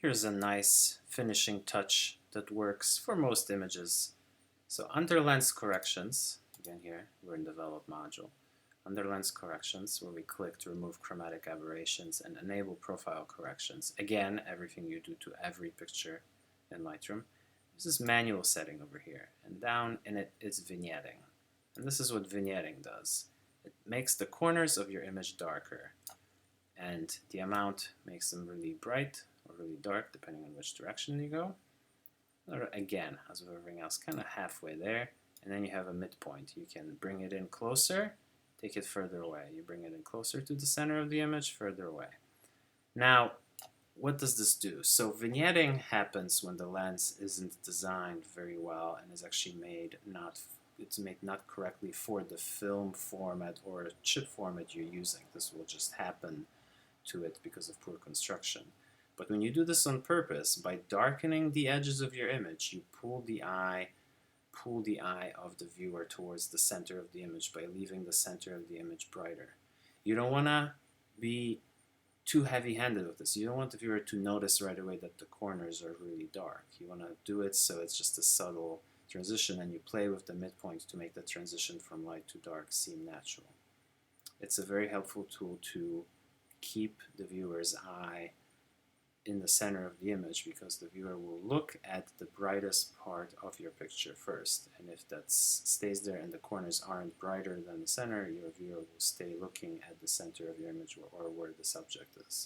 Here's a nice finishing touch that works for most images. So under lens corrections, again here, we're in develop module. Under lens corrections, where we click to remove chromatic aberrations and enable profile corrections. Again, everything you do to every picture in Lightroom. There's this manual setting over here, and down in it is vignetting. And this is what vignetting does. It makes the corners of your image darker, and the amount makes them really bright or really dark, depending on which direction you go. Or again, as with everything else, kind of halfway there, and then you have a midpoint. You can bring it in closer, take it further away. You bring it in closer to the center of the image, further away. Now, what does this do? So vignetting happens when the lens isn't designed very well and is actually made not correctly for the film format or chip format you're using. This will just happen to it because of poor construction. But when you do this on purpose, by darkening the edges of your image, you pull the eye of the viewer towards the center of the image by leaving the center of the image brighter. You don't want to be too heavy-handed with this. You don't want the viewer to notice right away that the corners are really dark. You want to do it so it's just a subtle transition, and you play with the midpoint to make the transition from light to dark seem natural. It's a very helpful tool to keep the viewer's eye in the center of the image, because the viewer will look at the brightest part of your picture first, and if that stays there and the corners aren't brighter than the center, your viewer will stay looking at the center of your image or where the subject is.